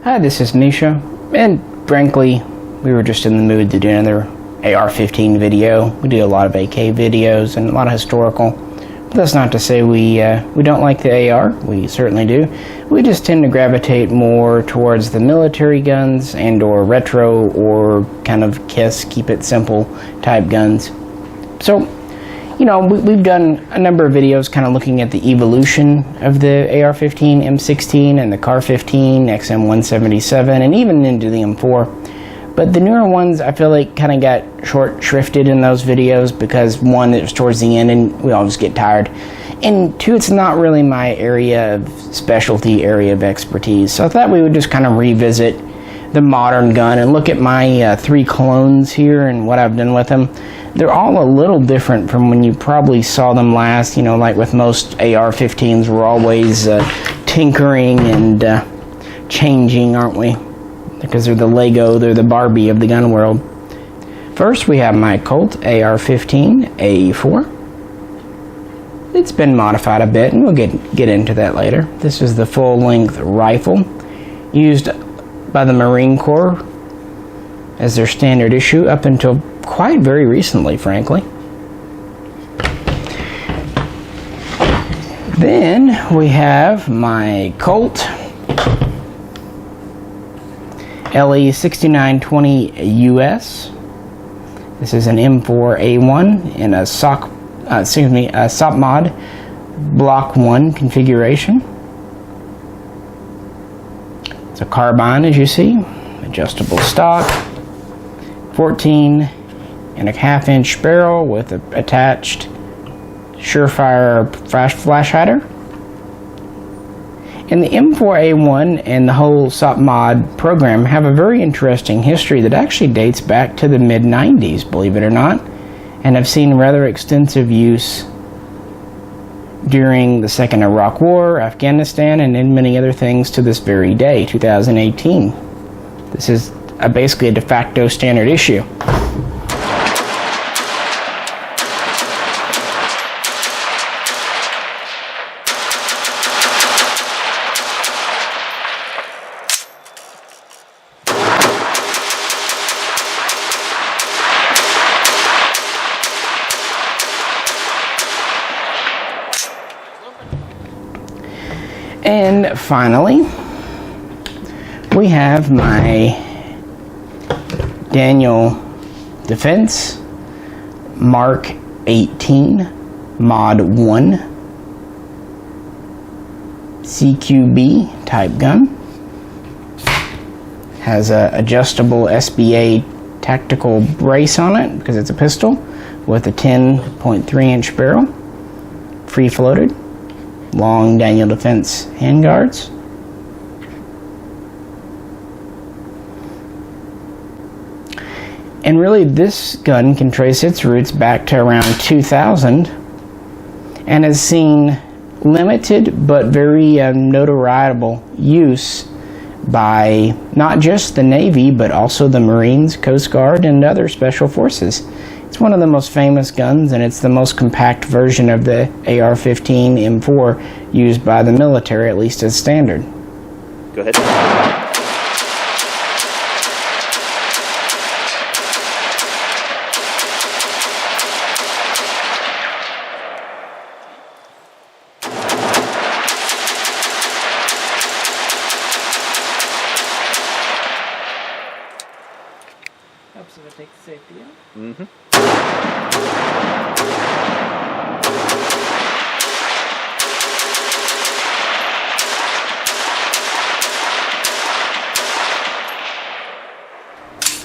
Hi, this is Misha, and frankly, we were just in the mood to do another AR-15 video. We do a lot of AK videos and a lot of historical. But that's not to say we don't like the AR. We certainly do. We just tend to gravitate more towards the military guns and or retro or kind of KISS, keep it simple type guns. So, you know, we've done a number of videos kind of looking at the evolution of the AR-15 M16 and the Ar-15 XM177 and even into the M4. But the newer ones, I feel like kind of got short shrifted in those videos because one, it was towards the end and we all just get tired. And two, it's not really my area of specialty, area of expertise. So I thought we would just kind of revisit the modern gun and look at my three clones here and what I've done with them. They're all a little different from when you probably saw them last. You know, like with most AR-15s, we're always tinkering and changing, aren't we? Because they're the Lego, they're the Barbie of the gun world. First, we have my Colt AR-15 A4. It's been modified a bit, and we'll get into that later. This is the full-length rifle used by the Marine Corps as their standard issue up until quite very recently, frankly. Then we have my Colt LE6920US. This is an M4A1 in a SOCOM Mod Block I configuration. It's a carbine, as you see, adjustable stock, 14.5-inch barrel with an attached Surefire flash hider. And the M4A1 and the whole SOCOM Mod program have a very interesting history that actually dates back to the mid-90s, believe it or not, and have seen rather extensive use during the Second Iraq War, Afghanistan, and in many other things to this very day, 2018. This is basically a de facto standard issue. And finally, we have my Daniel Defense MK18 Mod 1 CQB type gun. Has a adjustable SBA tactical brace on it because it's a pistol with a 10.3-inch barrel, free floated. Long Daniel Defense handguards. And really this gun can trace its roots back to around 2000 and has seen limited but very notoriable use by not just the Navy but also the Marines, Coast Guard, and other special forces. It's one of the most famous guns, and it's the most compact version of the AR-15 M4 used by the military, at least as standard. Go ahead. Helps if I take the safety out. Mm-hmm.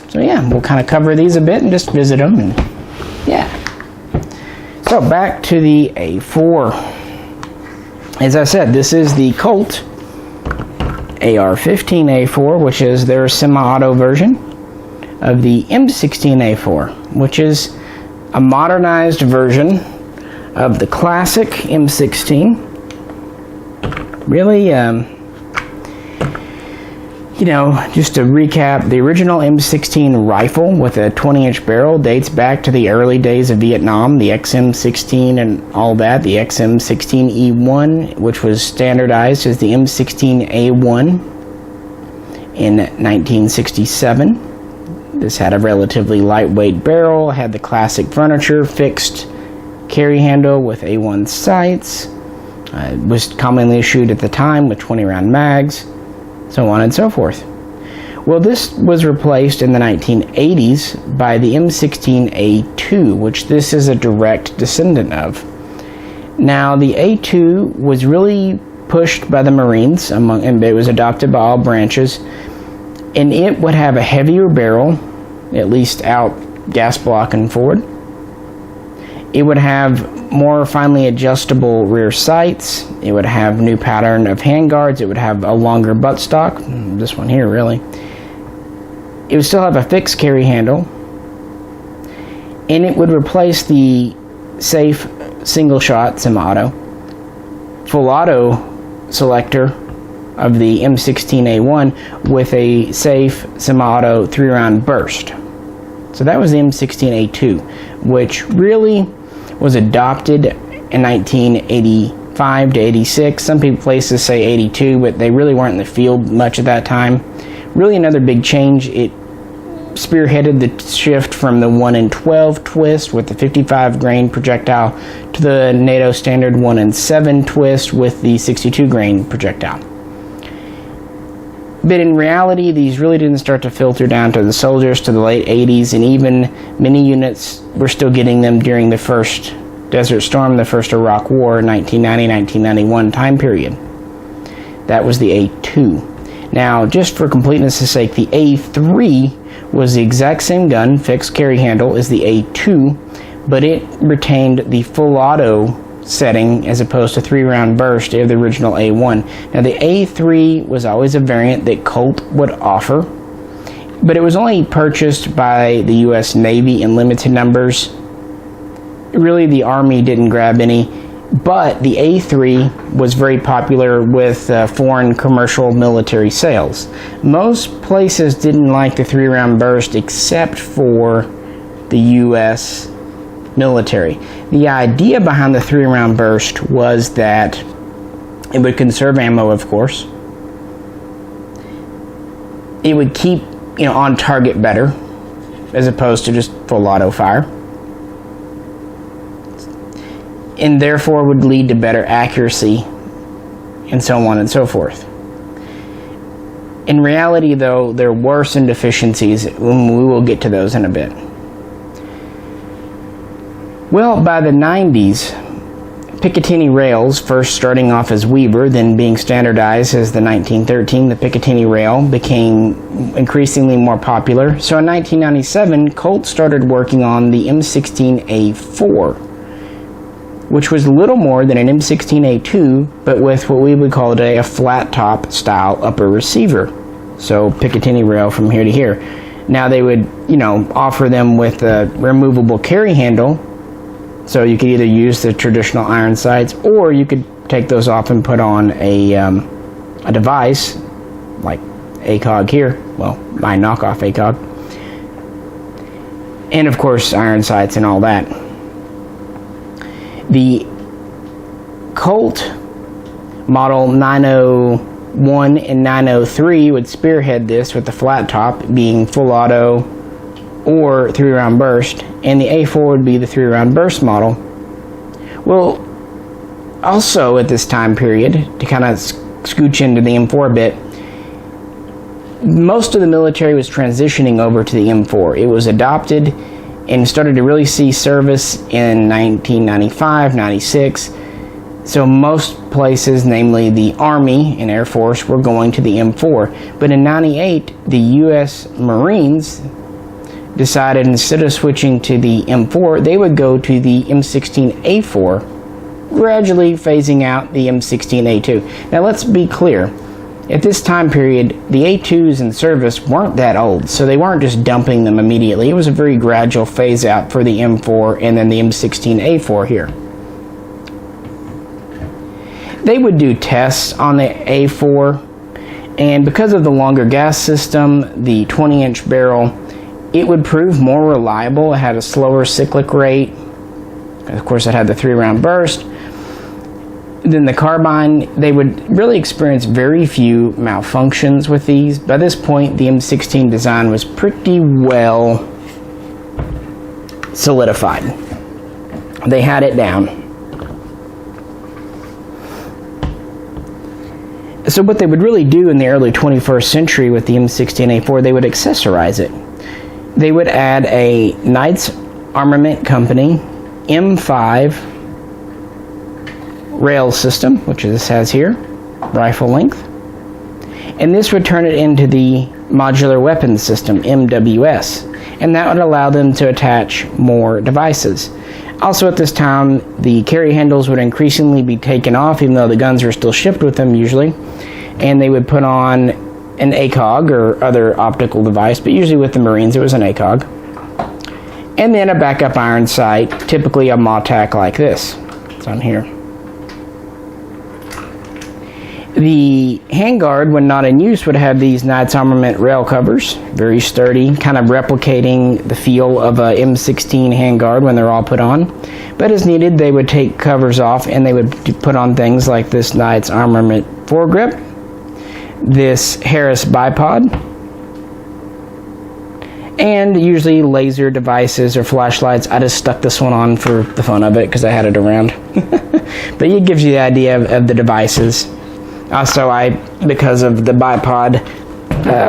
So yeah, we'll kind of cover these a bit and just visit them, and yeah. So back to the A4. As I said, this is the Colt AR15 A4, which is their semi-auto version of the M16A4, which is a modernized version of the classic M16. Really, you know, just to recap, the original M16 rifle with a 20-inch barrel dates back to the early days of Vietnam, the XM16 and all that, the XM16E1, which was standardized as the M16A1. in 1967. This had a relatively lightweight barrel, had the classic furniture, fixed carry handle with A1 sights, was commonly issued at the time with 20-round mags, so on and so forth. Well, this was replaced in the 1980s by the M16A2, which this is a direct descendant of. Now, the A2 was really pushed by the Marines, and it was adopted by all branches, and it would have a heavier barrel, at least out gas block and forward. It would have more finely adjustable rear sights. It would have new pattern of handguards. It would have a longer buttstock, this one here really. It would still have a fixed carry handle, and it would replace the safe single shot semi-auto, full auto selector of the M16A1 with a safe semi-auto 3-round burst. So that was the M16A2, which really was adopted in 1985 to 86. Some places say 82, but they really weren't in the field much at that time. Really another big change. It spearheaded the shift from the 1 in 12 twist with the 55 grain projectile to the NATO standard 1 in 7 twist with the 62 grain projectile. But in reality, these really didn't start to filter down to the soldiers to the late 80s, and even many units were still getting them during the first Desert Storm, the first Iraq War, 1990-1991 time period. That was the A2. Now, just for completeness' sake, the A3 was the exact same gun, fixed carry handle, as the A2, but it retained the full auto setting as opposed to 3-round burst of the original A1. Now, the A3 was always a variant that Colt would offer, but it was only purchased by the U.S. Navy in limited numbers. Really, the Army didn't grab any, but the A3 was very popular with foreign commercial military sales. Most places didn't like the 3-round burst except for the U.S. military. The idea behind the 3-round burst was that it would conserve ammo, of course. It would keep, on target better, as opposed to just full auto fire, and therefore would lead to better accuracy, and so on and so forth. In reality, though, there were some deficiencies, and we will get to those in a bit. Well, by the 90s, Picatinny rails, first starting off as Weber, then being standardized as the 1913, the Picatinny rail became increasingly more popular. So in 1997, Colt started working on the M16A4, which was little more than an M16A2, but with what we would call today a flat top style upper receiver. So Picatinny rail from here to here. Now they would, offer them with a removable carry handle. So you could either use the traditional iron sights, or you could take those off and put on a device like ACOG here. Well, my knockoff ACOG. And of course, iron sights and all that. The Colt model 901 and 903 would spearhead this, with the flat top being full auto or 3-round burst, and the A4 would be the 3-round burst model. Well, also at this time period, to kind of scooch into the M4 a bit, most of the military was transitioning over to the M4. It was adopted and started to really see service in 1995, 96. So most places, namely the Army and Air Force, were going to the M4. But in 98, the U.S. Marines decided instead of switching to the M4, they would go to the M16A4, gradually phasing out the M16A2. Now let's be clear, at this time period, the A2s in service weren't that old, so they weren't just dumping them immediately. It was a very gradual phase out for the M4 and then the M16A4 here. They would do tests on the A4, and because of the longer gas system, the 20-inch barrel, it would prove more reliable. It had a slower cyclic rate. Of course, it had the 3-round burst. Then the carbine, they would really experience very few malfunctions with these. By this point, the M16 design was pretty well solidified. They had it down. So what they would really do in the early 21st century with the M16A4, they would accessorize it. They would add a Knights Armament Company M5 rail system, which this has here, rifle length, and this would turn it into the modular weapons system, MWS, and that would allow them to attach more devices. Also at this time, the carry handles would increasingly be taken off, even though the guns are still shipped with them usually, and they would put on an ACOG or other optical device, but usually with the Marines it was an ACOG, and then a backup iron sight, typically a MAWTAC like this. It's on here. The handguard, when not in use, would have these Knights Armament rail covers, very sturdy, kind of replicating the feel of a M16 handguard when they're all put on. But as needed, they would take covers off and they would put on things like this Knights Armament foregrip, this Harris bipod, and usually laser devices or flashlights. I just stuck this one on for the fun of it because I had it around. But it gives you the idea of the devices. Also, because of the bipod,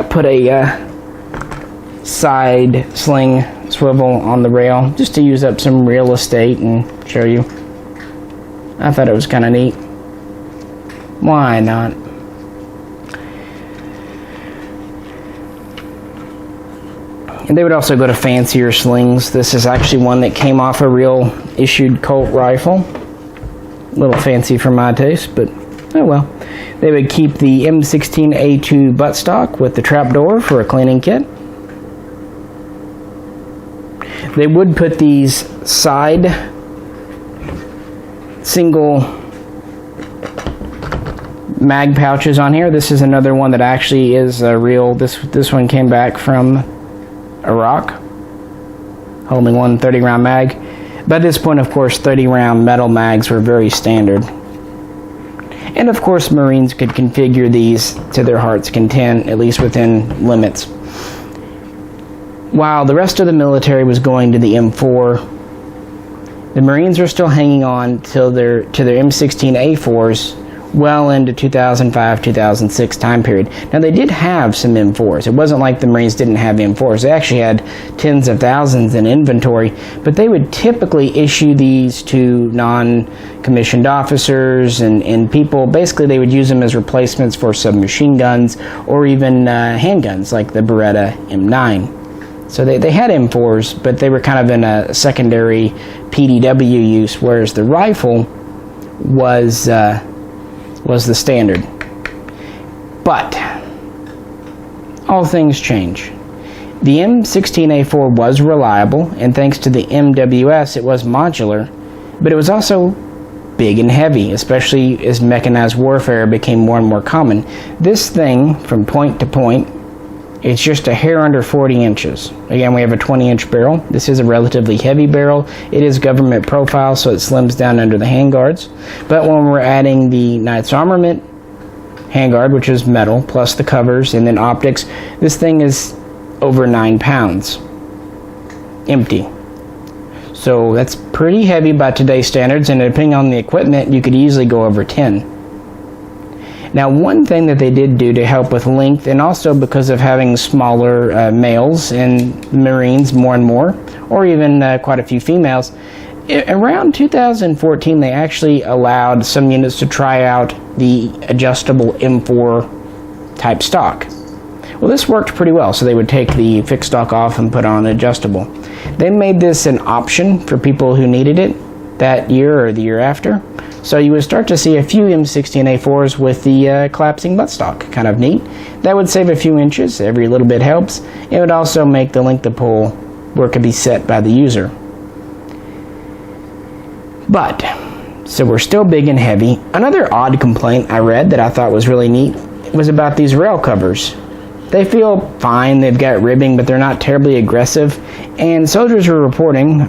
put a side sling swivel on the rail just to use up some real estate and show you. I thought it was kind of neat. Why not? And they would also go to fancier slings. This is actually one that came off a real issued Colt rifle. A little fancy for my taste, but oh well. They would keep the M16A2 buttstock with the trapdoor for a cleaning kit. They would put these side single mag pouches on here. This is another one that actually is a real, this one came back from Iraq, holding one 30-round mag. By this point, of course, 30-round metal mags were very standard. And of course, Marines could configure these to their heart's content, at least within limits. While the rest of the military was going to the M4, the Marines were still hanging on to their M16A4s well into 2005-2006 time period. Now, they did have some M4s. It wasn't like the Marines didn't have M4s. They actually had tens of thousands in inventory, but they would typically issue these to non-commissioned officers and people. Basically, they would use them as replacements for submachine guns or even handguns like the Beretta M9. So they had M4s, but they were kind of in a secondary PDW use, whereas the rifle was the standard. But all things change. The M16A4 was reliable, and thanks to the MWS, it was modular, but it was also big and heavy, especially as mechanized warfare became more and more common. This thing, from point to point, it's just a hair under 40 inches. Again, we have a 20-inch barrel. This is a relatively heavy barrel. It is government profile, so it slims down under the handguards. But when we're adding the Knights Armament handguard, which is metal, plus the covers and then optics, this thing is over 9 pounds. Empty. So that's pretty heavy by today's standards, and depending on the equipment, you could easily go over 10. Now, one thing that they did do to help with length, and also because of having smaller males in Marines more and more, or even quite a few females, around 2014 they actually allowed some units to try out the adjustable M4 type stock. Well, this worked pretty well, so they would take the fixed stock off and put on adjustable. They made this an option for people who needed it that year or the year after. So you would start to see a few M16A4s with the collapsing buttstock. Kind of neat. That would save a few inches. Every little bit helps. It would also make the length of pull where it could be set by the user. But, so we're still big and heavy. Another odd complaint I read that I thought was really neat was about these rail covers. They feel fine. They've got ribbing, but they're not terribly aggressive. And soldiers were reporting,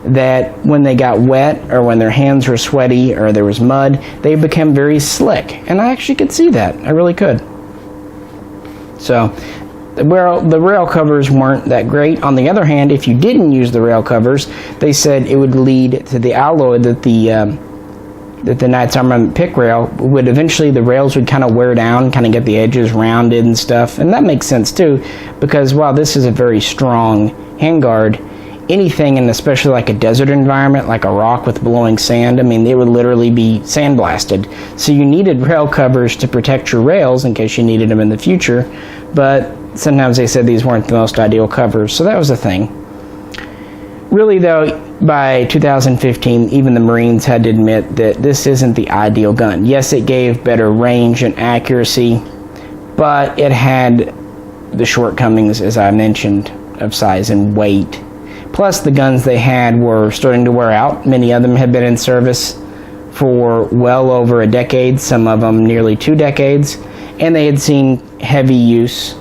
that when they got wet or when their hands were sweaty or there was mud, they became very slick. And I actually could see that. I really could. So the rail covers weren't that great. On the other hand, if you didn't use the rail covers, they said it would lead to the alloy that the Knights Armament pick rail would eventually, the rails would kind of wear down, kind of get the edges rounded and stuff. And that makes sense too, because while this is a very strong handguard, anything in especially like a desert environment, like a rock with blowing sand, I mean, it would literally be sandblasted. So you needed rail covers to protect your rails in case you needed them in the future. But sometimes they said these weren't the most ideal covers, so that was a thing. Really though, by 2015, even the Marines had to admit that this isn't the ideal gun. Yes, it gave better range and accuracy, but it had the shortcomings, as I mentioned, of size and weight. Plus, the guns they had were starting to wear out. Many of them had been in service for well over a decade, some of them nearly 2 decades, and they had seen heavy use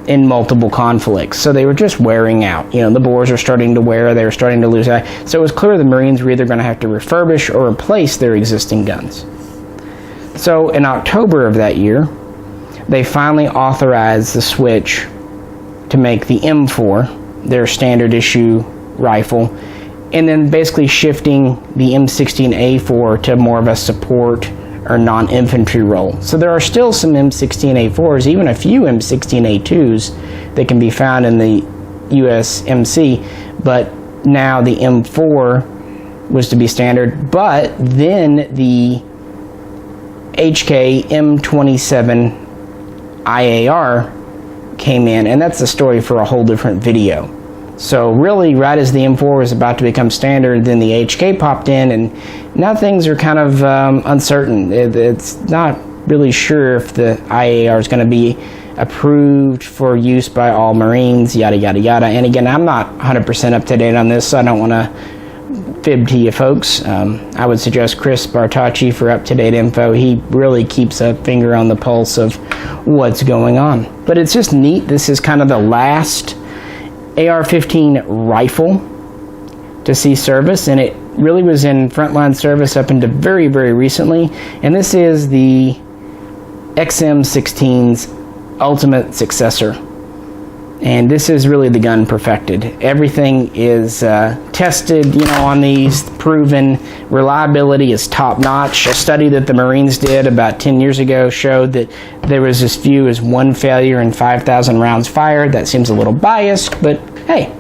in multiple conflicts. So they were just wearing out. You know, the bores are starting to wear, they were starting to lose out. So it was clear the Marines were either going to have to refurbish or replace their existing guns. So in October of that year, they finally authorized the switch to make the M4 their standard issue rifle, and then basically shifting the M16A4 to more of a support or non-infantry role. So there are still some M16A4s, even a few M16A2s that can be found in the USMC, but now the M4 was to be standard, but then the HK M27 IAR came in, and that's the story for a whole different video. So really, right as the M4 was about to become standard, then the HK popped in, and now things are kind of uncertain. It's not really sure if the IAR is going to be approved for use by all Marines, yada, yada, yada. And again, I'm not 100% up to date on this, so I don't want to fib to you folks. I would suggest Chris Bartacci for up-to-date info. He really keeps a finger on the pulse of what's going on. But it's just neat. This is kind of the last AR-15 rifle to see service, and it really was in frontline service up into very, very recently. And this is the XM16's ultimate successor, and this is really the gun perfected. Everything is tested, you know, on these, proven. Reliability is top-notch. A study that the Marines did about 10 years ago showed that there was as few as 1 failure in 5,000 rounds fired. That seems a little biased, but hey.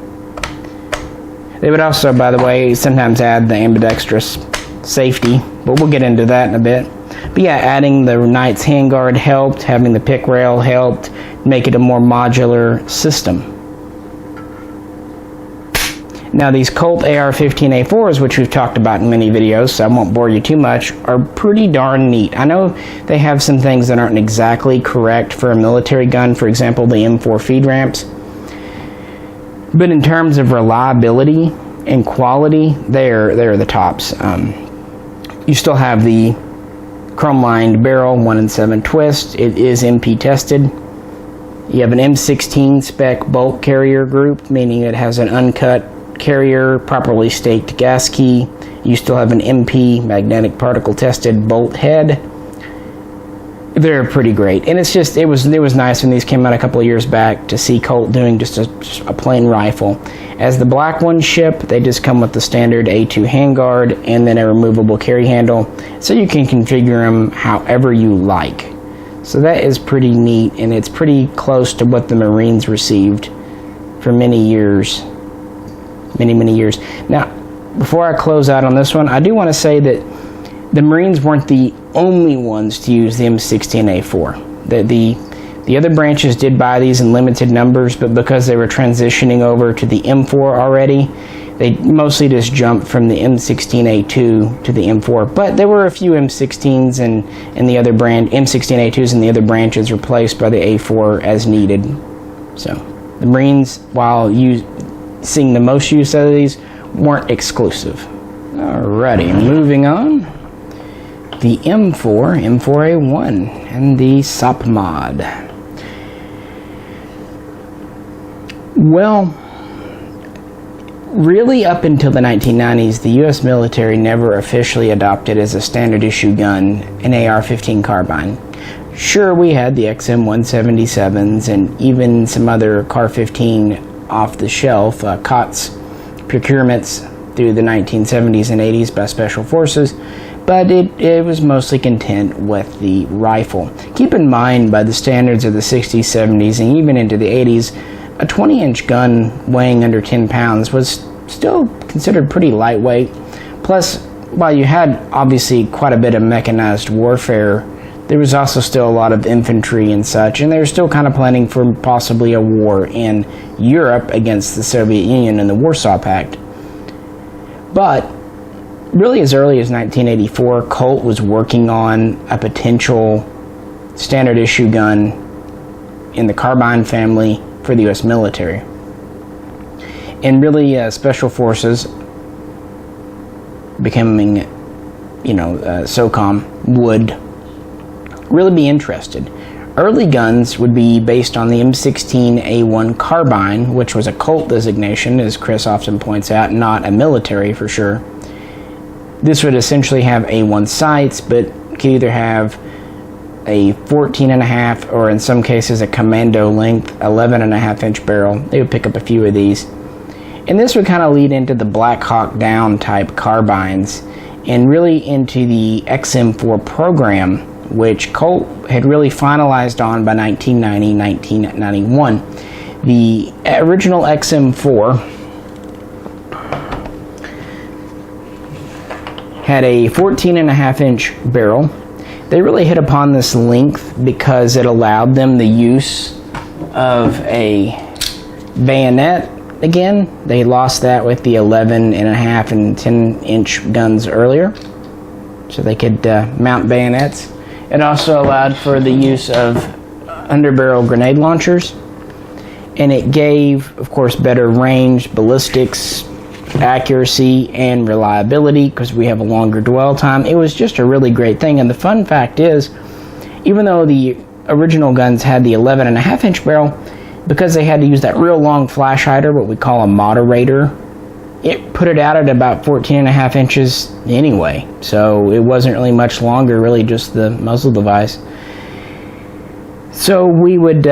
They would also, by the way, sometimes add the ambidextrous safety, but we'll get into that in a bit. But yeah, adding the Knight's handguard helped, having the pick rail helped, make it a more modular system. Now these Colt AR15 A4s, which we've talked about in many videos, so I won't bore you too much, are pretty darn neat. I know they have some things that aren't exactly correct for a military gun, for example the M4 feed ramps, but in terms of reliability and quality, they're the tops. You still have the chrome-lined barrel, 1-in-7 twist. It is MP tested. You have an M16 spec bolt carrier group, meaning it has an uncut carrier, properly staked gas key. You still have an MP magnetic particle tested bolt head. They're pretty great, and it's just it was nice when these came out a couple of years back to see Colt doing just a plain rifle. As the black ones ship, they just come with the standard A2 handguard and then a removable carry handle, so you can configure them however you like. So that is pretty neat, and it's pretty close to what the Marines received for many years. Many years. Now, before I close out on this one, I do want to say that the Marines weren't the only ones to use the M16A4. The other branches did buy these in limited numbers, but because they were transitioning over to the M4 already, they mostly just jumped from the M16A2 to the M4. But there were a few M16s and the other brand M16A2s and the other branches replaced by the A4 as needed. So the Marines, while seeing the most use out of these, weren't exclusive. Alrighty, moving on. The M4, M4A1, and the SOCOM Mod. Well, Really, up until the 1990s, the U.S. military never officially adopted as a standard issue gun an AR-15 carbine. Sure, we had the XM177s and even some other Car-15 off-the-shelf COTS procurements through the 1970s and 80s by Special Forces, but it was mostly content with the rifle. Keep in mind, by the standards of the 60s, 70s, and even into the 80s, a 20-inch gun weighing under 10 pounds was still considered pretty lightweight. Plus, while you had obviously quite a bit of mechanized warfare, there was also still a lot of infantry and such, and they were still kind of planning for possibly a war in Europe against the Soviet Union and the Warsaw Pact. But really, as early as 1984, Colt was working on a potential standard issue gun in the carbine family for the U.S. military. And really, Special Forces, becoming, SOCOM, would really be interested. Early guns would be based on the M16A1 Carbine, which was a Colt designation, as Chris often points out, not a military for sure. This would essentially have A1 sights, but could either have a 14.5 or in some cases a commando length 11.5 inch barrel. They would pick up a few of these. And this would kind of lead into the Black Hawk Down type carbines and really into the XM4 program, which Colt had really finalized on by 1990-1991. The original XM4 had a 14.5 inch barrel. They really hit upon this length because it allowed them the use of a bayonet. Again, they lost that with the 11.5 and 10 inch guns earlier, so they could mount bayonets. It also allowed for the use of underbarrel grenade launchers, and it gave, of course, better range, ballistics, accuracy, and reliability because we have a longer dwell time. It was just a really great thing. And the fun fact is, even though the original guns had the 11.5 inch barrel, because they had to use that real long flash hider, what we call a moderator, it put it out at about 14.5 inches anyway, so it wasn't really much longer, really just the muzzle device. So we would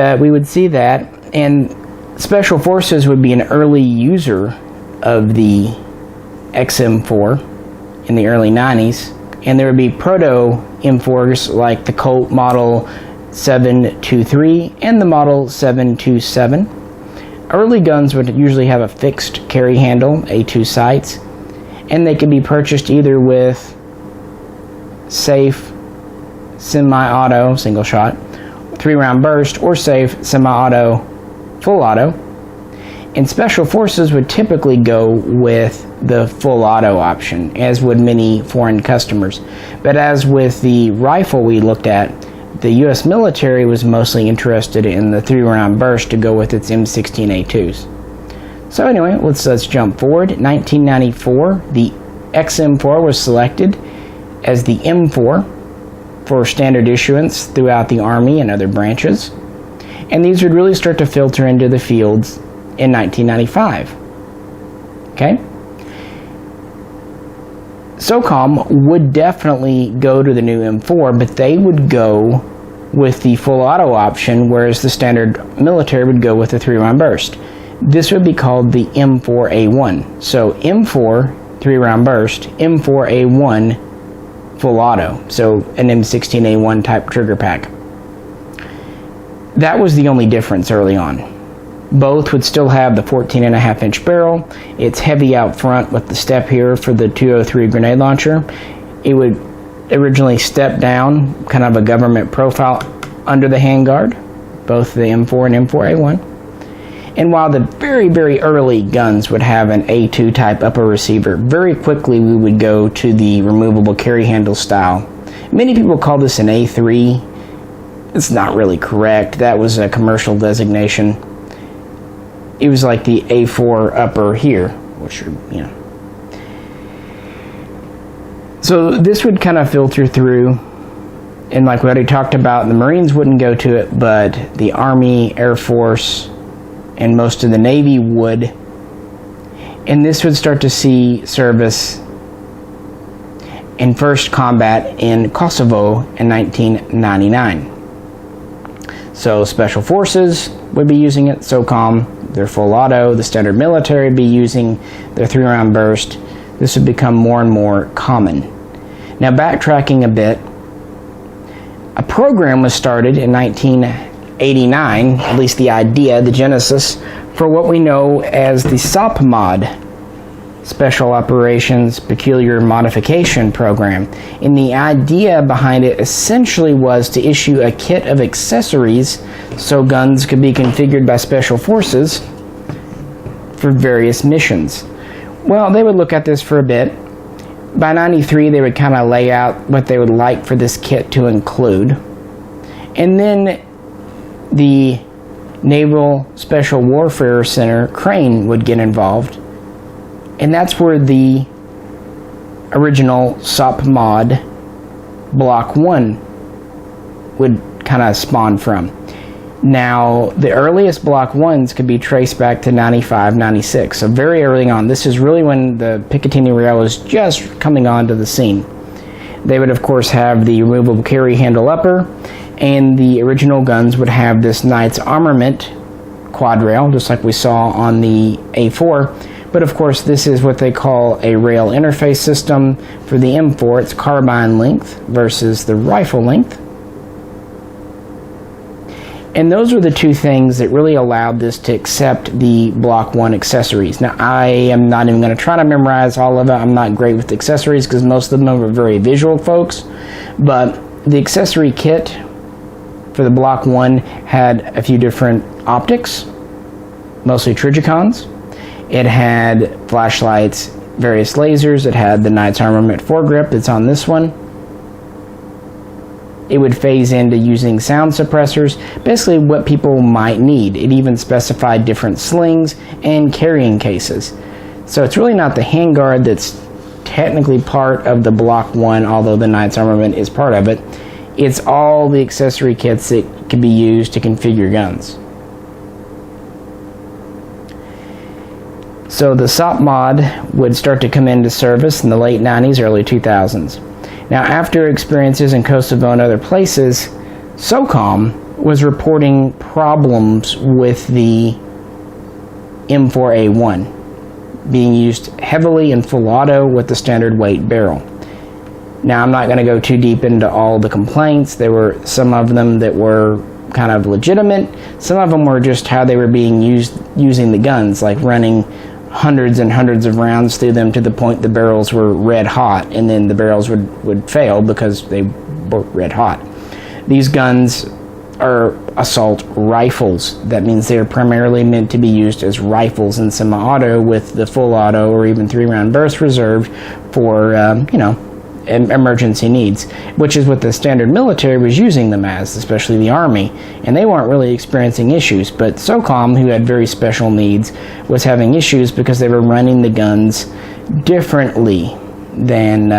see that, and Special Forces would be an early user of the XM4 in the early 90s, and there would be proto M4s like the Colt Model 723 and the Model 727. Early guns would usually have a fixed carry handle, A2 sights, and they could be purchased either with safe semi-auto single shot, 3-round burst, or safe semi-auto full auto. And Special Forces would typically go with the full auto option, as would many foreign customers. But as with the rifle we looked at, the U.S. military was mostly interested in the 3-round burst to go with its M16A2s. So anyway, let's jump forward. 1994, the XM4 was selected as the M4 for standard issuance throughout the Army and other branches. And these would really start to filter into the fields in 1995. Okay? SOCOM would definitely go to the new M4, but they would go with the full auto option, whereas the standard military would go with the 3-round burst. This would be called the M4A1. So M4, 3-round burst, M4A1, full auto. So an M16A1 type trigger pack. That was the only difference early on. Both would still have the 14.5 inch barrel. It's heavy out front with the step here for the 203 grenade launcher. It would originally step down, kind of a government profile under the handguard, both the M4 and M4A1. And while the very, very early guns would have an A2 type upper receiver, very quickly we would go to the removable carry handle style. Many people call this an A3. It's not really correct. That was a commercial designation. It was like the A4 upper here, which are, So this would kind of filter through, and like we already talked about, the Marines wouldn't go to it, but the Army, Air Force, and most of the Navy would. And this would start to see service in first combat in Kosovo in 1999. So Special Forces would be using it, SOCOM, their full auto, the standard military would be using their 3-round burst. This would become more and more common. Now backtracking a bit, a program was started in 1989, at least the idea, the genesis, for what we know as the SOP Mod, Special Operations Peculiar Modification Program. And the idea behind it essentially was to issue a kit of accessories so guns could be configured by Special Forces for various missions. Well, they would look at this for a bit. By 93, they would kind of lay out what they would like for this kit to include. And then the Naval Special Warfare Center, Crane, would get involved. And that's where the original SOP Mod Block I would kind of spawn from. Now, the earliest Block I's could be traced back to 95, 96, so very early on. This is really when the Picatinny rail was just coming onto the scene. They would, of course, have the removable carry handle upper, and the original guns would have this Knight's Armament quad rail, just like we saw on the A4. But of course, this is what they call a rail interface system. For the M4, it's carbine length versus the rifle length. And those are the two things that really allowed this to accept the Block I accessories. Now, I am not even going to try to memorize all of it. I'm not great with accessories because most of them are very visual, folks. But the accessory kit for the Block I had a few different optics, mostly Trijicons. It had flashlights, various lasers. It had the Knight's Armament foregrip that's on this one. It would phase into using sound suppressors, basically what people might need. It even specified different slings and carrying cases. So it's really not the handguard that's technically part of the Block I, although the Knight's Armament is part of it. It's all the accessory kits that can be used to configure guns. So the SOP Mod would start to come into service in the late 90s, early 2000s. Now, after experiences in Kosovo and other places, SOCOM was reporting problems with the M4A1 being used heavily in full auto with the standard weight barrel. Now, I'm not going to go too deep into all the complaints. There were some of them that were kind of legitimate. Some of them were just how they were being used using the guns, like running hundreds and hundreds of rounds through them to the point the barrels were red hot, and then the barrels would fail because they were red hot. These guns are assault rifles. That means they're primarily meant to be used as rifles in semi-auto, with the full auto or even 3-round burst reserved for emergency needs, which is what the standard military was using them as, especially the Army, and they weren't really experiencing issues. But SOCOM, who had very special needs, was having issues because they were running the guns differently than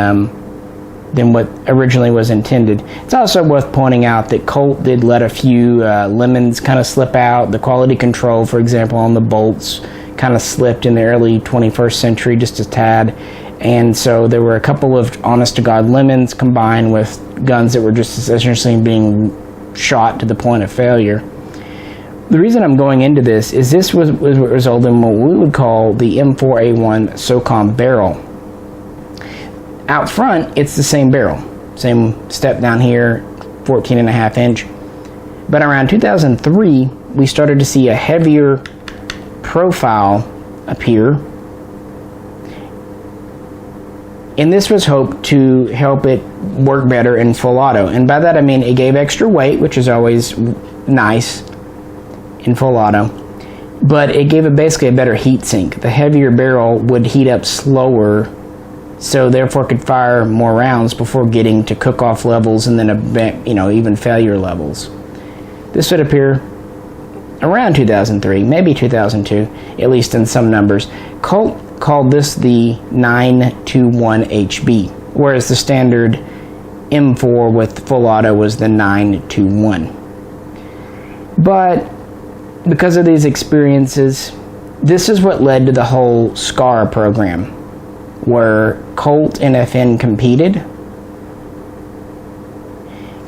what originally was intended. It's also worth pointing out that Colt did let a few lemons kind of slip out. The quality control, for example, on the bolts kind of slipped in the early 21st century just a tad. And so there were a couple of honest-to-God lemons combined with guns that were just essentially being shot to the point of failure. The reason I'm going into this is this was what resulted in what we would call the M4A1 SOCOM barrel. Out front, it's the same barrel. Same step down here, 14.5 inch. But around 2003, we started to see a heavier profile appear. And this was hoped to help it work better in full auto. And by that I mean it gave extra weight, which is always nice in full auto. But it gave it basically a better heat sink. The heavier barrel would heat up slower, so therefore could fire more rounds before getting to cook-off levels and then even failure levels. This would appear around 2003, maybe 2002, at least in some numbers. Colt called this the 921HB, whereas the standard M4 with full auto was the 921. But because of these experiences, this is what led to the whole SCAR program, where Colt and FN competed.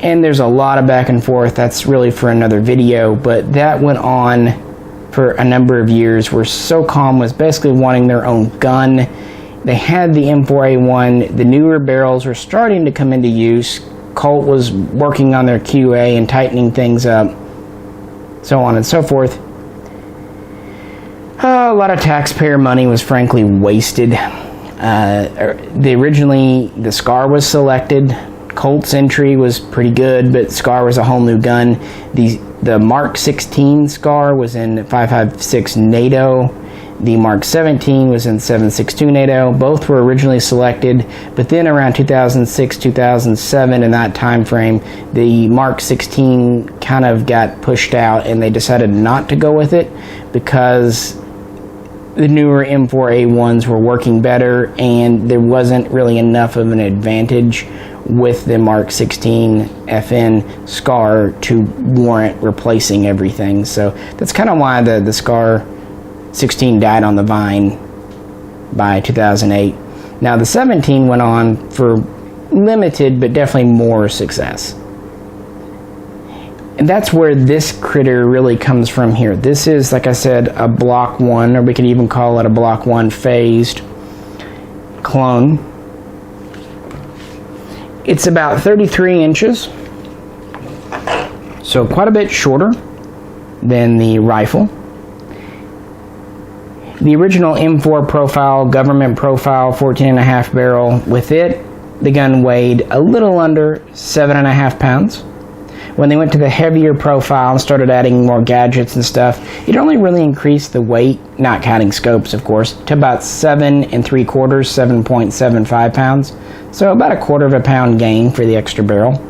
And there's a lot of back and forth. That's really for another video, but that went on for a number of years, where SOCOM was basically wanting their own gun. They had the M4A1, the newer barrels were starting to come into use. Colt was working on their QA and tightening things up, so on and so forth. A lot of taxpayer money was frankly wasted. Originally, the SCAR was selected. Colt's entry was pretty good, but SCAR was a whole new gun. The Mark 16 SCAR was in 5.56 NATO. The Mark 17 was in 7.62 NATO. Both were originally selected, but then around 2006, 2007, in that time frame, the Mark 16 kind of got pushed out, and they decided not to go with it because the newer M4A1s were working better, and there wasn't really enough of an advantage with the Mark 16 FN SCAR to warrant replacing everything. So that's kind of why the SCAR 16 died on the vine by 2008. Now the 17 went on for limited but definitely more success. And that's where this critter really comes from here. This is, like I said, a Block 1, or we could even call it a Block 1 phased clone. It's about 33 inches, so quite a bit shorter than the rifle. The original M4 profile, government profile, 14.5 barrel. With it, the gun weighed a little under 7.5 pounds. When they went to the heavier profile and started adding more gadgets and stuff, it only really increased the weight, not counting scopes of course, to about 7 3/4, 7.75 pounds. So about 1/4 pound gain for the extra barrel.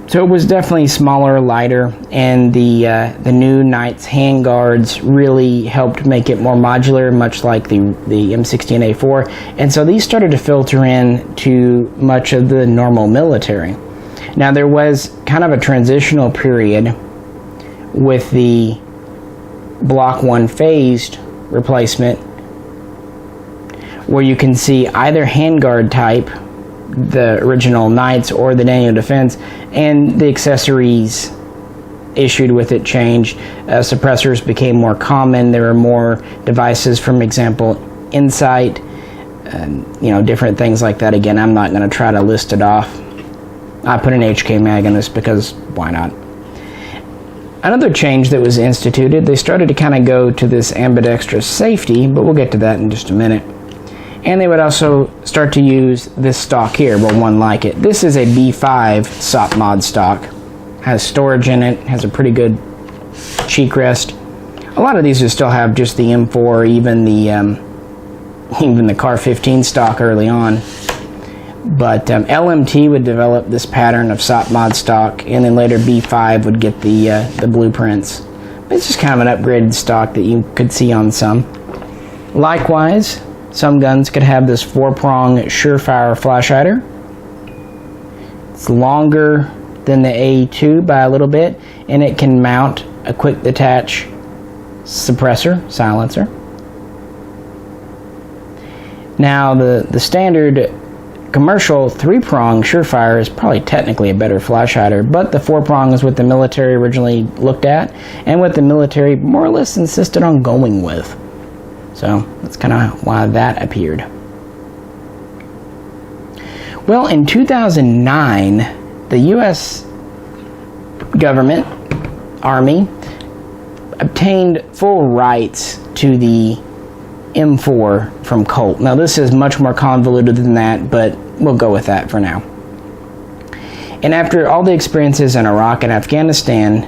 So it was definitely smaller, lighter, and the new Knight's handguards really helped make it more modular, much like the M16A4. And so these started to filter in to much of the normal military. Now there was kind of a transitional period with the Block 1 phased replacement, where you can see either handguard type, the original Knights or the Daniel Defense, and the accessories issued with it changed. Suppressors became more common. There were more devices, for example, Insight, different things like that. Again, I'm not going to try to list it off. I put an HK mag in this because why not? Another change that was instituted, they started to kind of go to this ambidextrous safety, but we'll get to that in just a minute. And they would also start to use this stock here, well, one like it. This is a B5 SOCOM Mod stock. Has storage in it, has a pretty good cheek rest. A lot of these will still have just the M4, even the Ar-15 stock early on. But LMT would develop this pattern of SOCOM Mod stock, and then later B5 would get the blueprints. It's just kind of an upgraded stock that you could see on some. Likewise, some guns could have this 4-prong Surefire flash hider. It's longer than the A2 by a little bit, and it can mount a quick detach suppressor, silencer. Now the standard commercial 3-prong Surefire is probably technically a better flash hider, but the 4-prong is what the military originally looked at, and what the military more or less insisted on going with. So that's kind of why that appeared. Well, in 2009, the U.S. government, Army, obtained full rights to the M4 from Colt. Now this is much more convoluted than that, but we'll go with that for now. And after all the experiences in Iraq and Afghanistan,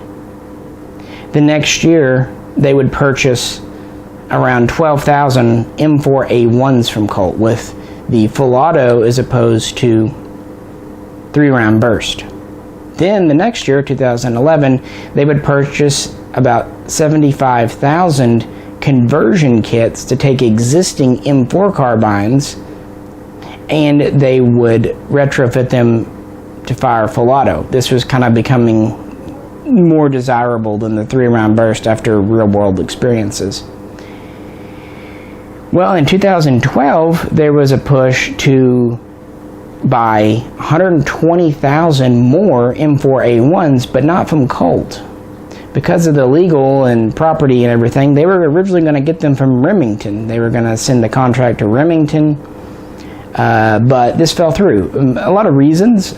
the next year they would purchase around 12,000 M4A1s from Colt with the full auto as opposed to 3-round burst. Then the next year, 2011, they would purchase about 75,000 conversion kits to take existing M4 carbines, and they would retrofit them to fire full auto. This was kind of becoming more desirable than the 3-round burst after real-world experiences. Well, in 2012, there was a push to buy 120,000 more M4A1s, but not from Colt. Because of the legal and property and everything, they were originally going to get them from Remington. They were going to send the contract to Remington, but this fell through. A lot of reasons.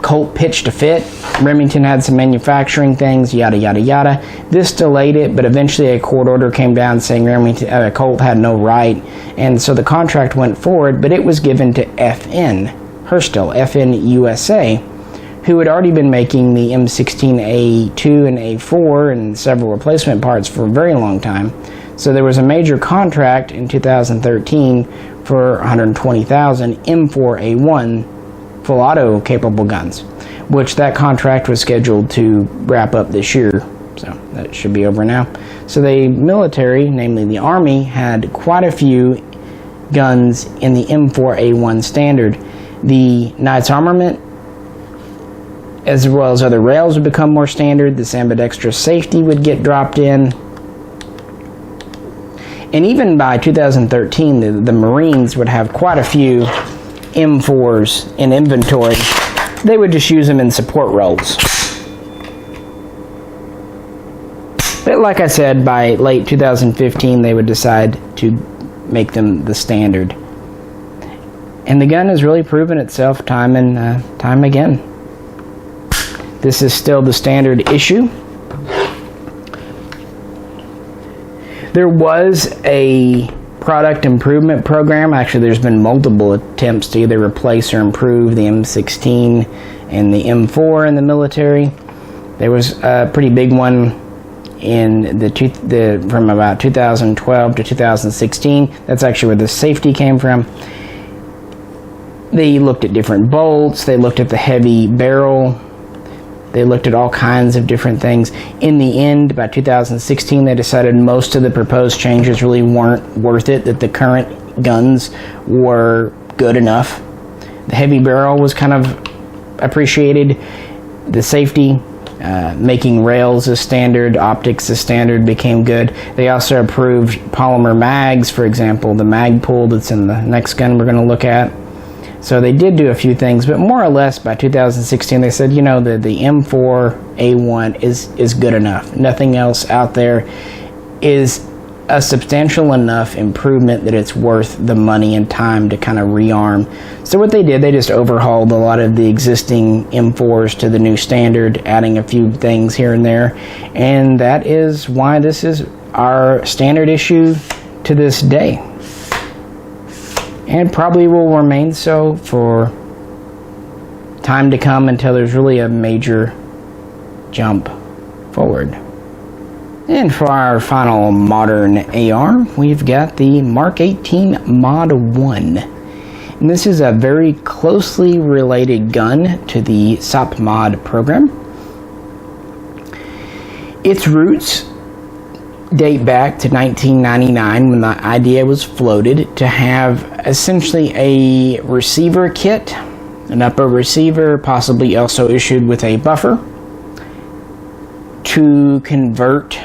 Colt pitched a fit. Remington had some manufacturing things, yada, yada, yada. This delayed it, but eventually a court order came down saying Colt had no right, and so the contract went forward, but it was given to FN, FN USA, who had already been making the M16A2 and A4 and several replacement parts for a very long time. So there was a major contract in 2013 for 120,000 M4A1 full auto capable guns, which that contract was scheduled to wrap up this year, so that should be over now. So the military, namely the Army, had quite a few guns in the M4A1 standard. The Knight's Armament, as well as other rails, would become more standard. The ambidextrous safety would get dropped in. And even by 2013, the Marines would have quite a few M4s in inventory. They would just use them in support roles. But like I said, by late 2015, they would decide to make them the standard. And the gun has really proven itself time and time again. This is still the standard issue. There was a product improvement program. Actually, there's been multiple attempts to either replace or improve the M16 and the M4 in the military. There was a pretty big one in from about 2012 to 2016. That's actually where the safety came from. They looked at different bolts. They looked at the heavy barrel. They looked at all kinds of different things. In the end, by 2016, they decided most of the proposed changes really weren't worth it, that the current guns were good enough. The heavy barrel was kind of appreciated. The safety, making rails as standard, optics as standard became good. They also approved polymer mags, for example, the mag pull that's in the next gun we're going to look at. So they did do a few things, but more or less by 2016 they said, you know, the M4A1 is good enough. Nothing else out there is a substantial enough improvement that it's worth the money and time to kind of rearm. So what they did, they just overhauled a lot of the existing M4s to the new standard, adding a few things here and there. And that is why this is our standard issue to this day. And probably will remain so for time to come until there's really a major jump forward. And for our final modern AR, we've got the MK18 Mod 1. And this is a very closely related gun to the SOP Mod program. Its roots date back to 1999 when the idea was floated to have essentially a receiver kit, an upper receiver, possibly also issued with a buffer, to convert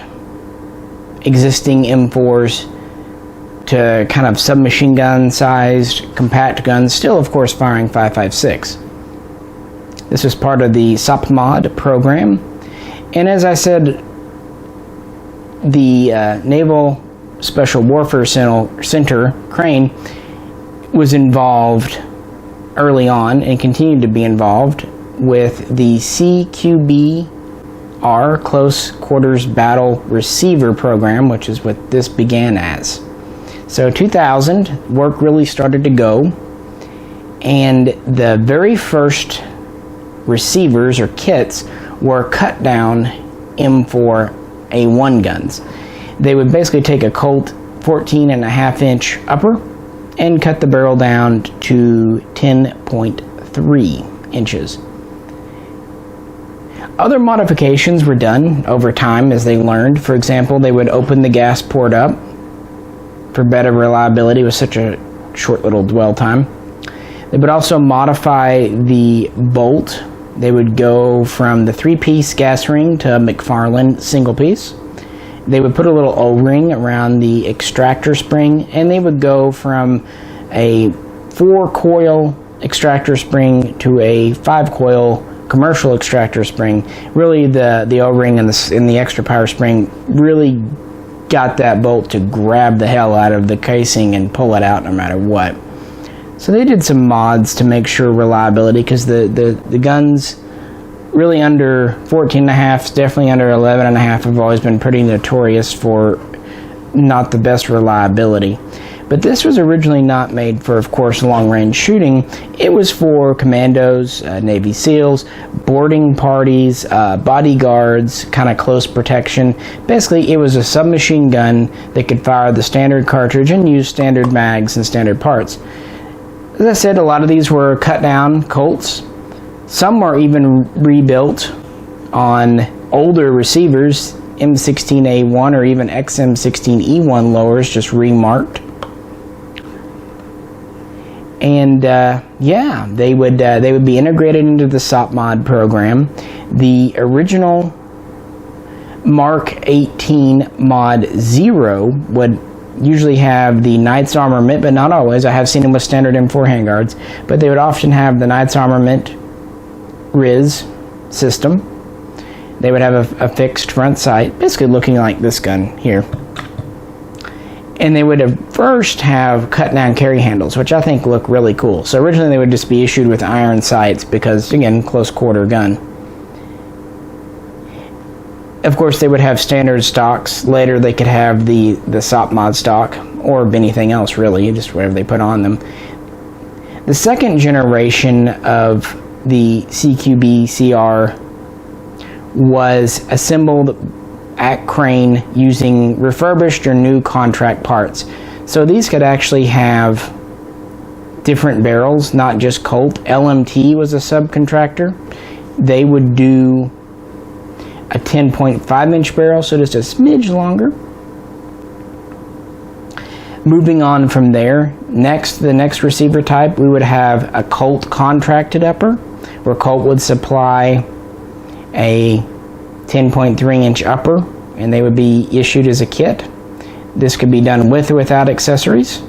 existing M4s to kind of submachine gun sized compact guns, still of course firing 5.56. This was part of the SOP Mod program, and as I said, the Naval Special Warfare Center, Crane, was involved early on and continued to be involved with the CQB-R Close Quarters Battle Receiver program, which is what this began as. So 2000, work really started to go, and the very first receivers or kits were cut down M4A1 guns. They would basically take a Colt 14.5-inch upper and cut the barrel down to 10.3 inches. Other modifications were done over time as they learned. For example, they would open the gas port up for better reliability with such a short little dwell time. They would also modify the bolt They would go from the 3-piece gas ring to a McFarland single piece. They would put a little O-ring around the extractor spring, and they would go from a 4-coil extractor spring to a 5-coil commercial extractor spring. Really, the O-ring and the extra power spring really got that bolt to grab the hell out of the casing and pull it out no matter what. So they did some mods to make sure reliability, because the guns really under 14.5, definitely under 11.5, have always been pretty notorious for not the best reliability. But this was originally not made for, of course, long-range shooting. It was for commandos, Navy SEALs, boarding parties, bodyguards, kind of close protection. Basically, it was a submachine gun that could fire the standard cartridge and use standard mags and standard parts. As I said, a lot of these were cut down Colts. Some were even rebuilt on older receivers, M16A1 or even XM16E1 lowers, just remarked. And yeah, they would be integrated into the SOP Mod program. The original MK18 Mod 0 would usually have the Knight's Armament, but not always. I have seen them with standard M4 handguards, but they would often have the Knight's Armament RIS system. They would have a fixed front sight, basically looking like this gun here. And they would have first have cut down carry handles, which I think look really cool. So originally they would just be issued with iron sights because, again, close quarter gun. Of course, they would have standard stocks. Later they could have the SOP Mod stock, or anything else really, just whatever they put on them. The second generation of the CQB-CR was assembled at Crane using refurbished or new contract parts. So these could actually have different barrels, not just Colt. LMT was a subcontractor. They would do a 10.5-inch barrel, so just a smidge longer. Moving on from there, the next receiver type, we would have a Colt contracted upper, where Colt would supply a 10.3-inch upper, and they would be issued as a kit. This could be done with or without accessories.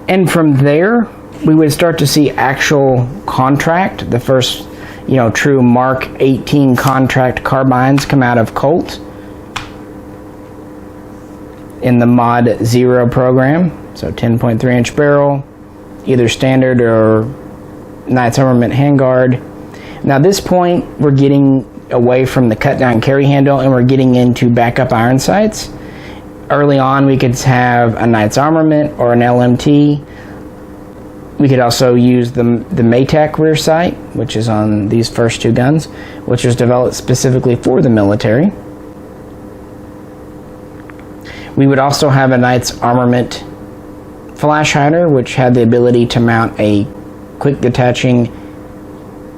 And from there, we would start to see actual contract, the first, true MK18 contract carbines come out of Colt in the Mod 0 program. So 10.3-inch barrel, either standard or Knight's Armament handguard. Now at this point, we're getting away from the cut down carry handle and we're getting into backup iron sights. Early on, we could have a Knight's Armament or an LMT. We could also use the Maytag rear sight, which is on these first two guns, which was developed specifically for the military. We would also have a Knight's Armament flash hider, which had the ability to mount a quick detaching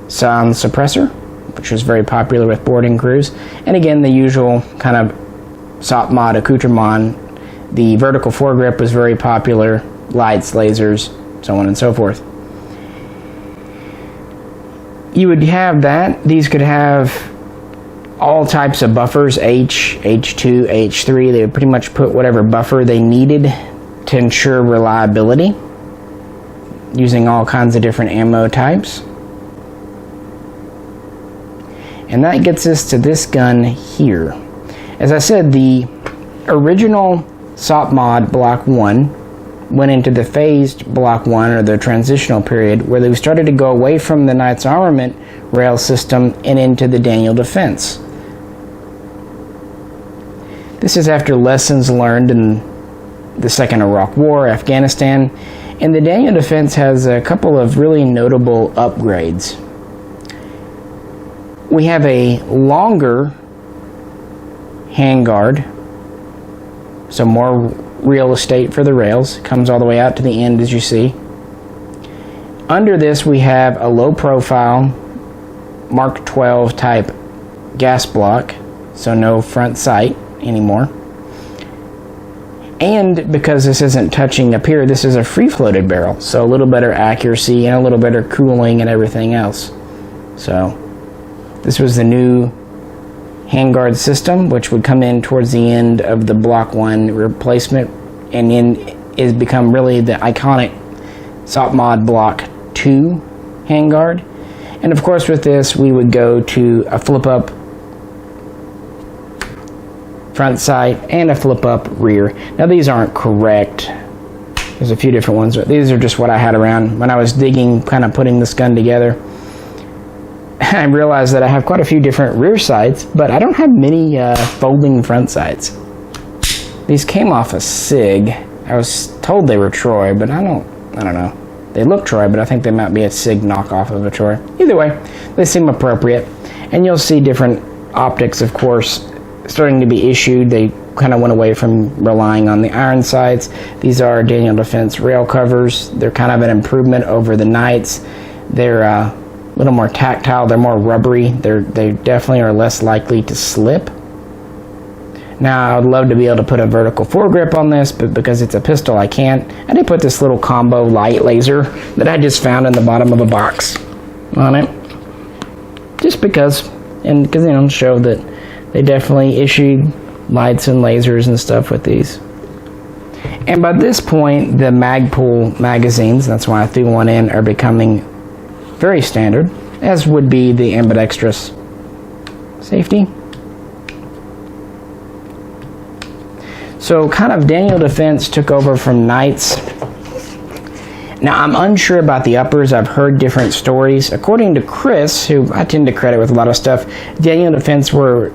sound suppressor, which was very popular with boarding crews. And again, the usual kind of SOP Mod accoutrement. The vertical foregrip was very popular, lights, lasers, so on and so forth. You would have that. These could have all types of buffers, H, H2, H3. They would pretty much put whatever buffer they needed to ensure reliability, using all kinds of different ammo types. And that gets us to this gun here. As I said, the original SOP Mod Block I went into the phased Block I, or the transitional period, where they started to go away from the Knight's Armament rail system and into the Daniel Defense. This is after lessons learned in the Second Iraq War, Afghanistan, and the Daniel Defense has a couple of really notable upgrades. We have a longer handguard, so more real estate for the rails. Comes all the way out to the end, as you see. Under this, we have a low profile Mark 12 type gas block, so no front sight anymore. And because this isn't touching up here, this is a free-floated barrel, so a little better accuracy and a little better cooling and everything else. So this was the new handguard system, which would come in towards the end of the Block I replacement, and then is become really the iconic SOCOM Mod Block II handguard. And of course with this we would go to a flip-up front sight and a flip-up rear. Now these aren't correct. There's a few different ones, but these are just what I had around when I was digging, kind of putting this gun together. I realized that I have quite a few different rear sights, but I don't have many folding front sights. These came off a SIG. I was told they were Troy, but I don't know. They look Troy, but I think they might be a SIG knockoff of a Troy. Either way, they seem appropriate. And you'll see different optics, of course, starting to be issued. They kind of went away from relying on the iron sights. These are Daniel Defense rail covers. They're kind of an improvement over the Knights. They're a little more tactile. They're more rubbery. They definitely are less likely to slip. Now, I would love to be able to put a vertical foregrip on this, but because it's a pistol, I can't. I did put this little combo light laser that I just found in the bottom of a box on it. Just because, and because, you know, show that they definitely issued lights and lasers and stuff with these. And by this point, the Magpul magazines, that's why I threw one in, are becoming very standard, as would be the ambidextrous safety. So kind of Daniel Defense took over from Knights. Now I'm unsure about the uppers. I've heard different stories. According to Chris, who I tend to credit with a lot of stuff, Daniel Defense were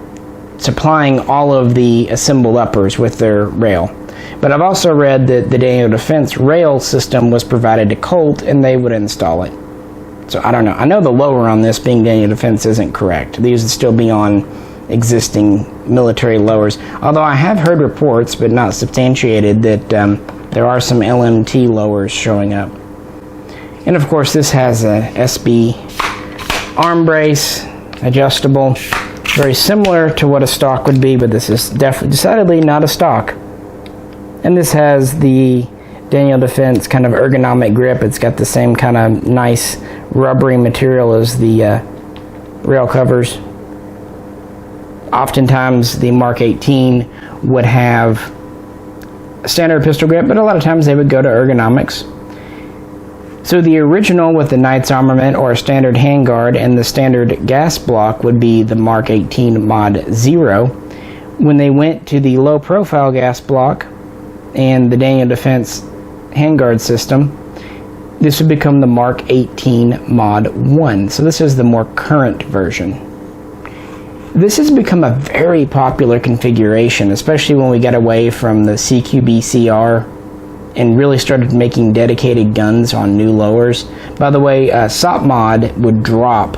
supplying all of the assembled uppers with their rail. But I've also read that the Daniel Defense rail system was provided to Colt and they would install it. So I don't know. I know the lower on this, being Daniel Defense, isn't correct. These would still be on existing military lowers. Although I have heard reports, but not substantiated, that there are some LMT lowers showing up. And of course this has a SB arm brace, adjustable, very similar to what a stock would be, but this is decidedly not a stock. And this has the Daniel Defense kind of ergonomic grip. It's got the same kind of nice rubbery material as the rail covers. Oftentimes the Mark 18 would have a standard pistol grip, but a lot of times they would go to ergonomics. So the original with the Knights armament or a standard handguard and the standard gas block would be the Mark 18 Mod 0. When they went to the low profile gas block and the Daniel Defense handguard system, this would become the Mark 18 Mod 1. So this is the more current version. This has become a very popular configuration, especially when we got away from the CQB-CR and really started making dedicated guns on new lowers. By the way, SOCOM Mod would drop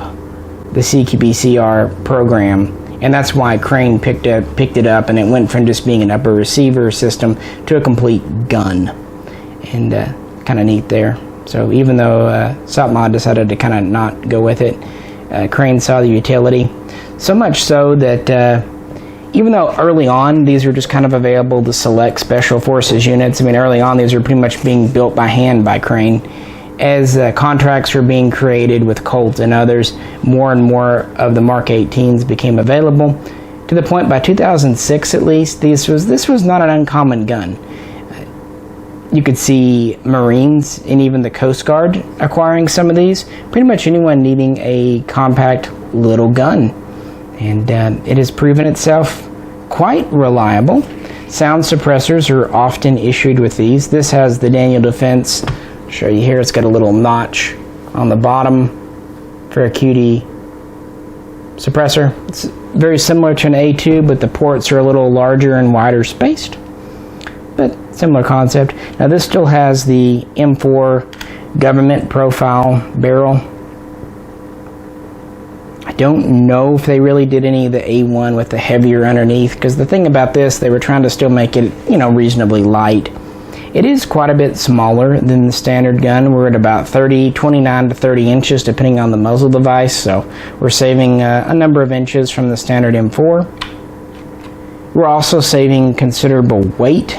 the CQB-CR program, and that's why Crane picked it up, and it went from just being an upper receiver system to a complete gun. And kind of neat there. So even though SOCOM Mod decided to kind of not go with it, Crane saw the utility. So much so that even though early on these were just kind of available to select special forces units, I mean early on these were pretty much being built by hand by Crane. As contracts were being created with Colt and others, more and more of the Mark 18s became available, to the point by 2006 at least, this was not an uncommon gun. You could see Marines and even the Coast Guard acquiring some of these. Pretty much anyone needing a compact little gun. And it has proven itself quite reliable. Sound suppressors are often issued with these. This has the Daniel Defense. I'll show you here. It's got a little notch on the bottom for a QD suppressor. It's very similar to an A2, but the ports are a little larger and wider spaced. But similar concept. Now this still has the M4 government profile barrel. I don't know if they really did any of the A1 with the heavier underneath, because the thing about this, they were trying to still make it, you know, reasonably light. It is quite a bit smaller than the standard gun. We're at about 29 to 30 inches depending on the muzzle device, so we're saving a number of inches from the standard M4. We're also saving considerable weight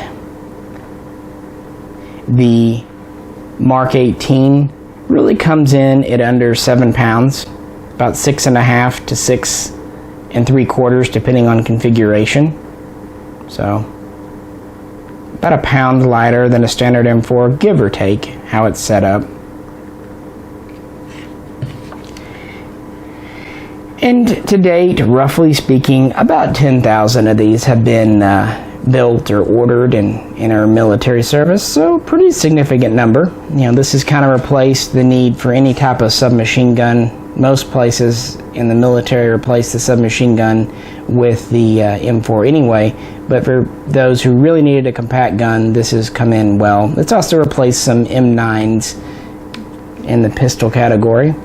the Mark 18 really comes in at under 7 pounds, about 6.5 to 6 3/4 depending on configuration. So about a pound lighter than a standard M4, give or take how it's set up. And to date, roughly speaking, about 10,000 of these have been built or ordered in our military service, so pretty significant number. You know, this has kind of replaced the need for any type of submachine gun. Most places in the military replace the submachine gun with the M4 anyway, but for those who really needed a compact gun, this has come in well. It's also replaced some M9s in the pistol category.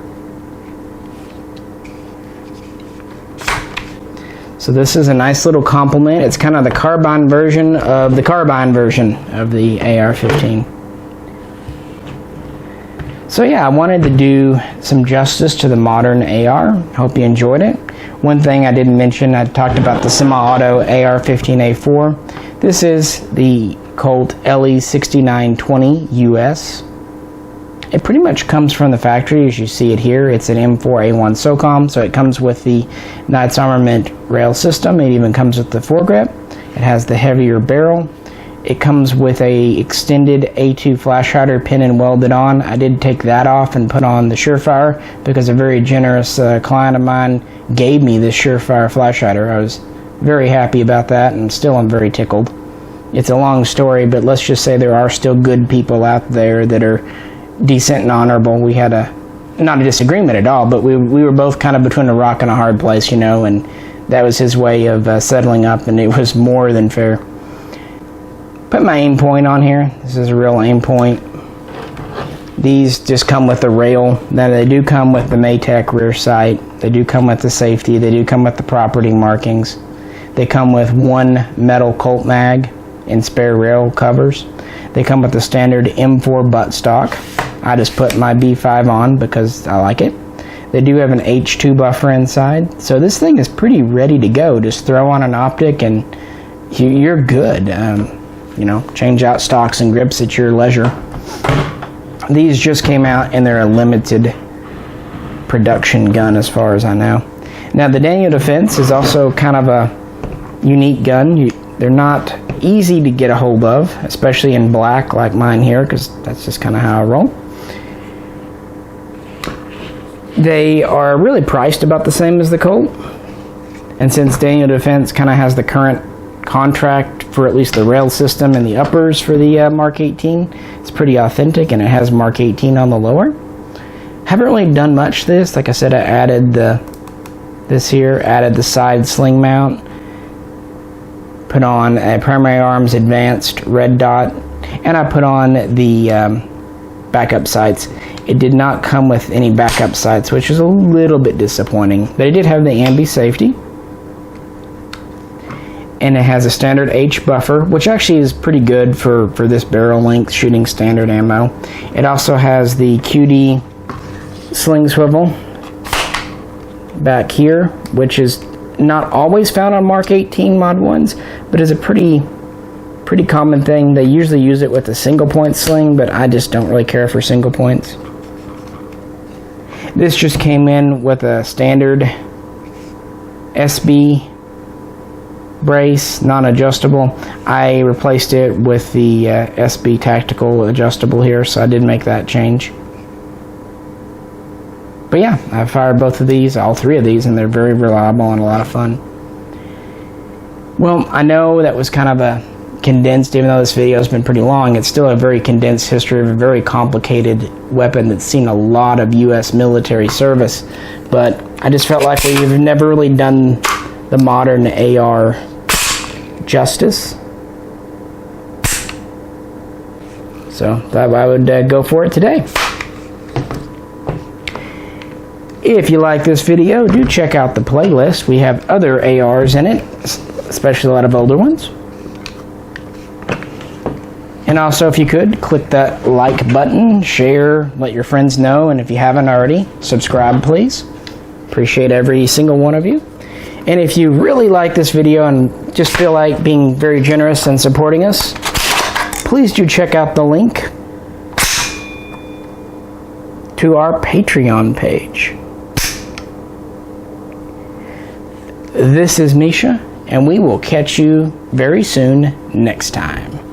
So this is a nice little complement. It's kind of the carbine version of the AR15. So yeah, I wanted to do some justice to the modern AR. Hope you enjoyed it. One thing I didn't mention, I talked about the semi-auto AR15 A4. This is the Colt LE6920US. It pretty much comes from the factory as you see it here. It's an M4A1 SOCOM, so it comes with the Knights Armament rail system. It even comes with the foregrip. It has the heavier barrel. It comes with a extended A2 flash hider pin and welded on. I did take that off and put on the Surefire because a very generous client of mine gave me this Surefire flash hider. I was very happy about that, and still I'm very tickled. It's a long story, but let's just say there are still good people out there that are decent and honorable. We had not a disagreement at all, but we were both kind of between a rock and a hard place, you know, and that was his way of settling up, and it was more than fair. Put my aim point on here. This is a real aim point. These just come with the rail. Now they do come with the Maytag rear sight. They do come with the safety. They do come with the property markings. They come with one metal Colt mag and spare rail covers. They come with the standard M4 buttstock. I just put my B5 on because I like it. They do have an H2 buffer inside, so this thing is pretty ready to go. Just throw on an optic and you're good. You know, change out stocks and grips at your leisure. These just came out and they're a limited production gun as far as I know. Now the Daniel Defense is also kind of a unique gun. They're not easy to get a hold of, especially in black like mine here, because that's just kind of how I roll. They are really priced about the same as the Colt, and since Daniel Defense kind of has the current contract for at least the rail system and the uppers for the Mark 18, it's pretty authentic, and it has Mark 18 on the lower. Haven't really done much to this. Like I said, I added this here, added the side sling mount, put on a primary arms advanced red dot, and I put on the backup sights. It did not come with any backup sights, which is a little bit disappointing, but it did have the ambi safety, and it has a standard H buffer, which actually is pretty good for this barrel length shooting standard ammo. It also has the QD sling swivel back here, which is not always found on Mark 18 Mod 1s, but is a pretty common thing. They usually use it with a single point sling, but I just don't really care for single points. This just came in with a standard SB brace, non-adjustable. I replaced it with the SB tactical adjustable here, so I did make that change. But yeah, I fired both of these, all three of these, and they're very reliable and a lot of fun. Well, I know that was kind of a condensed, even though this video has been pretty long, it's still a very condensed history of a very complicated weapon that's seen a lot of US military service. But I just felt like we've never really done the modern AR justice. So thought I would go for it today. If you like this video, do check out the playlist. We have other ARs in it, especially a lot of older ones. And also, if you could, click that like button, share, let your friends know, and if you haven't already, subscribe please. Appreciate every single one of you. And if you really like this video and just feel like being very generous and supporting us, please do check out the link to our Patreon page. This is Misha, and we will catch you very soon next time.